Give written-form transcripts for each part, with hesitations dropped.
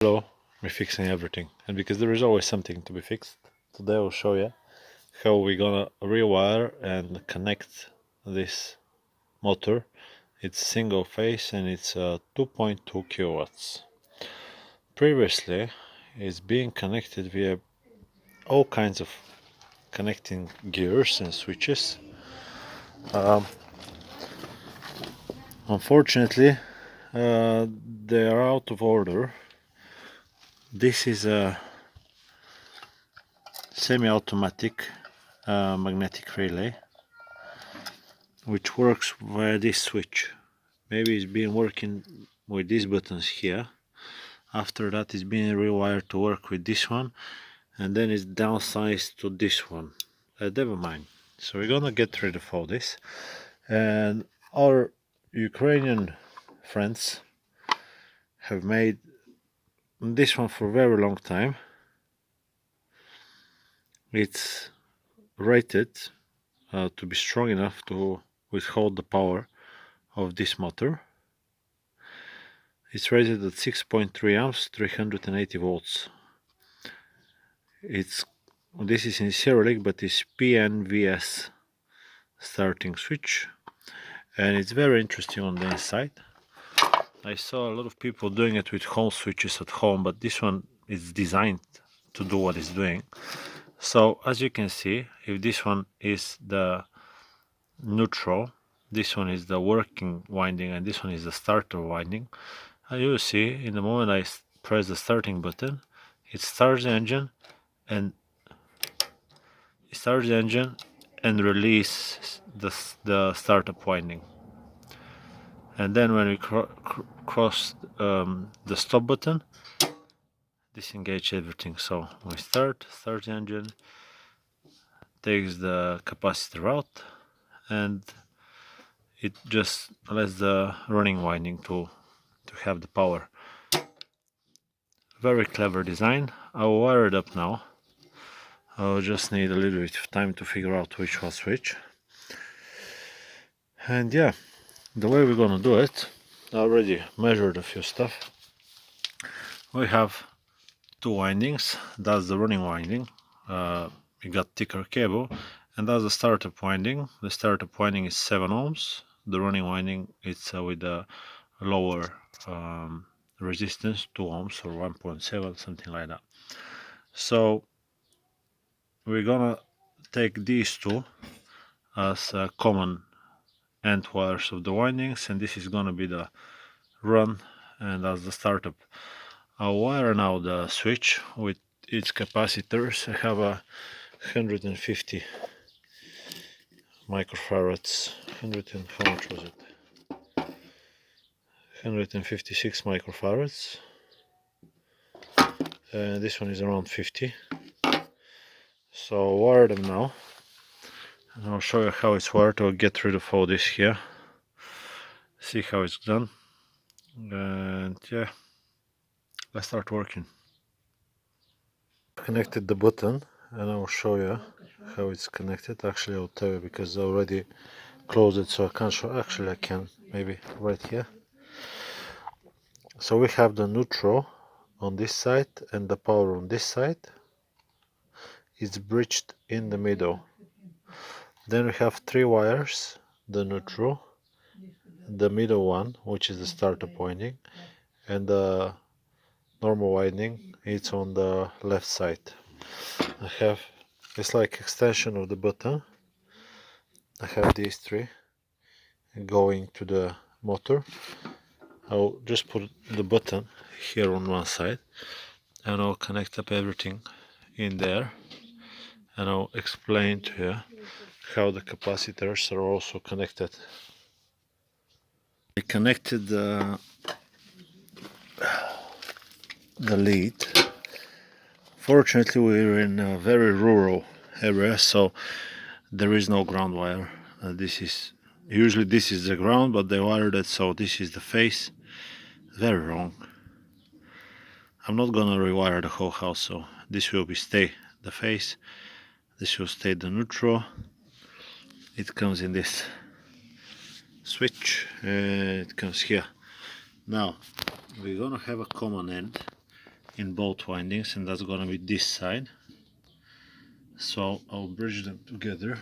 Hello, we're fixing everything, and because there is always something to be fixed, today I'll show you how we're gonna rewire and connect this motor. It's single phase and it's 2.2 kilowatts. Previously, it's being connected via all kinds of connecting gears and switches. Unfortunately, they are out of order. This is a semi-automatic magnetic relay which works via this switch. Maybe it's been working with these buttons here. After that it's been rewired to work with this one, and then it's downsized to this one. Never mind. So we're gonna get rid of all this, and our Ukrainian friends have made this one for a very long time. It's rated to be strong enough to withhold the power of this motor. It's rated at 6.3 amps, 380 volts. This is in Cyrillic, but it's PNVS starting switch, and it's very interesting on the inside. I saw a lot of people doing it with home switches at home, but this one is designed to do what it's doing. So as you can see, if this one is the neutral, this one is the working winding, and this one is the starter winding, and you will see in the moment I press the starting button, it starts the engine and release the startup winding. And then when we cross the stop button, disengage everything. So we start the engine, takes the capacitor out, and it just lets the running winding to have the power. Very clever design. I'll wire it up now. I'll just need a little bit of time to figure out which was which. And yeah, the way we're gonna do it, I already measured a few stuff. We have two windings. That's the running winding. We got thicker cable, and that's the startup winding. The startup winding is 7 ohms. The running winding is with a lower resistance, 2 ohms or 1.7, something like that. So we're gonna take these two as common end wires of the windings, and this is gonna be the run, and that's the startup. I'll wire now the switch with its capacitors. I have a 150 microfarads, 100 and how much was it? 156 microfarads. This one is around 50. So I'll wire them now, and I'll show you how it's wired. I'll get rid of all this here, see how it's done, and yeah, let's start working. Connected the button, and I'll show you how it's connected. Actually, I'll tell you because I already closed it, so I can't show. Actually, I can maybe right here. So we have the neutral on this side and the power on this side. It's bridged in the middle. Then we have three wires: the neutral, the middle one, which is the startup winding, and the normal winding. It's on the left side. It's like extension of the button. I have these three going to the motor. I'll just put the button here on one side, and I'll connect up everything in there, and I'll explain to you how the capacitors are also connected. I connected the lead. Fortunately, we're in a very rural area, so there is no ground wire. Usually this is the ground, but they wired it so this is the face. Very wrong. I'm not gonna rewire the whole house, so this will stay the face, this will stay the neutral. It comes in this switch, and it comes here. Now we're gonna have a common end, in both windings, and that's gonna be this side. So I'll bridge them together.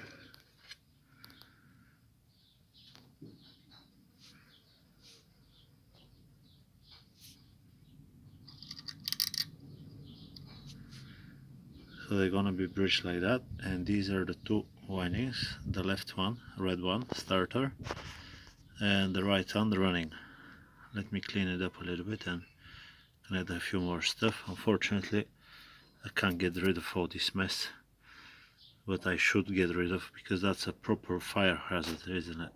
So they're gonna be bridged like that, and these are the two windings, the left one, red one, starter, and the right one, the running. Let me clean it up a little bit and add a few more stuff. Unfortunately, I can't get rid of all this mess, but I should get rid of, because that's a proper fire hazard, isn't it?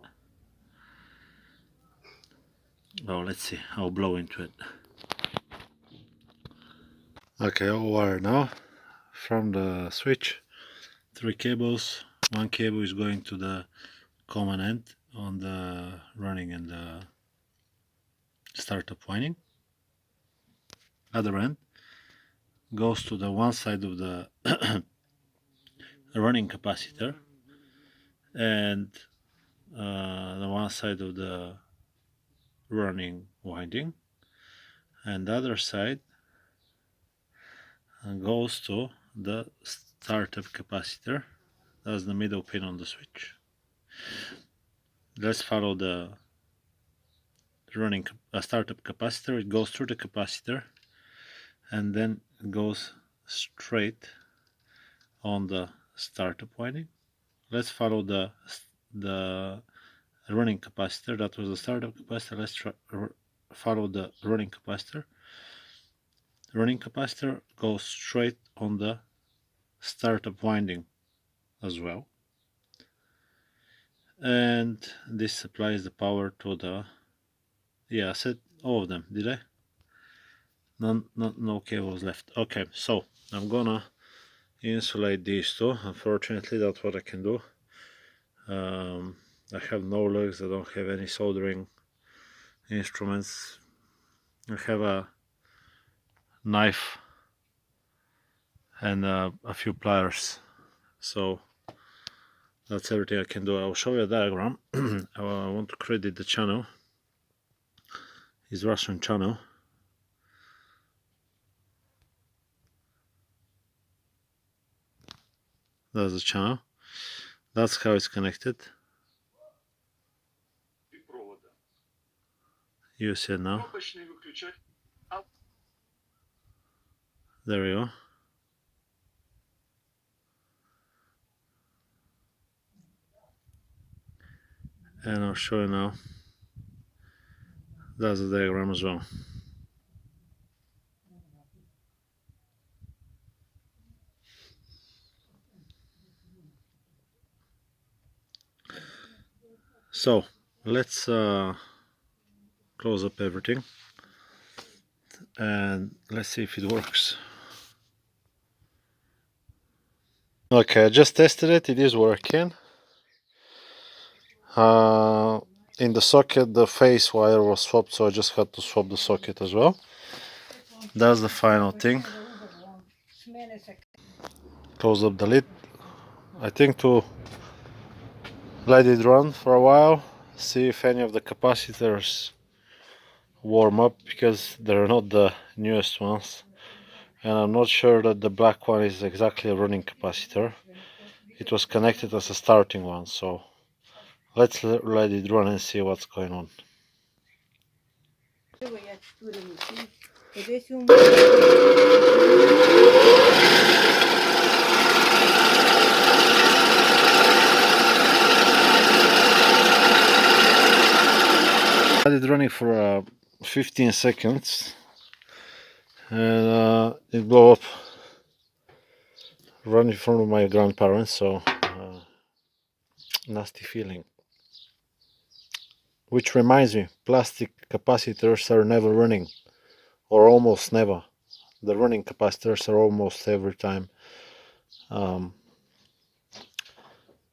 Oh, let's see, I'll blow into it. Okay, all wire now from the switch. 3 cables. One cable is going to the common end on the running and the startup winding. Other end goes to the one side of the running capacitor, and the one side of the running winding, and the other side goes to the startup capacitor. That's the middle pin on the switch. Let's follow the running startup capacitor. It goes through the capacitor and then goes straight on the startup winding. Let's follow the running capacitor. That was the startup capacitor. Let's follow the running capacitor. The running capacitor goes straight on the startup winding as well, and this supplies the power to the, yeah, I said all of them, did I? No cables left. Okay, so I'm gonna insulate these two. Unfortunately, that's what I can do. I have no lugs. I don't have any soldering instruments. I have a knife and a few pliers, so that's everything I can do. I'll show you a diagram. I want to credit the channel. It's Russian channel. That's the channel. That's how it's connected. You see it now. There we go. And I'll show you now. That's the diagram as well. So let's close up everything and let's see if it works. Okay, I just tested it. It is working. In the socket the face wire was swapped, so I just had to swap the socket as well. That's the final thing. Close up the lid. I think to let it run for a while, see if any of the capacitors warm up, because they're not the newest ones, and I'm not sure that the black one is exactly a running capacitor. It was connected as a starting one, so let's let it run and see what's going on. I had it running for 15 seconds and it blew up right in front of my grandparents, so nasty feeling. Which reminds me, plastic capacitors are never running, or almost never. The running capacitors are almost every time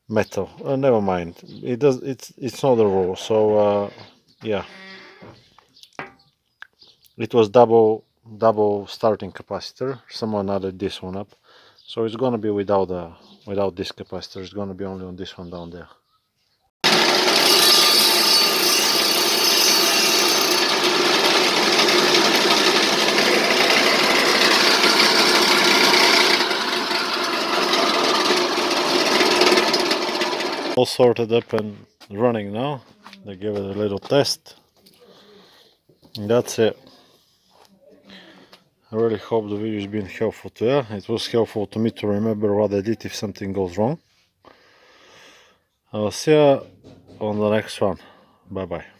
metal. Never mind. It's not the rule. So yeah, it was double starting capacitor. Someone added this one up, so it's gonna be without this capacitor. It's gonna be only on this one down there. all sorted up and running now. They give it a little test. And that's it. I really hope the video has been helpful to you. It was helpful to me to remember what I did if something goes wrong. I'll see you on the next one. Bye bye.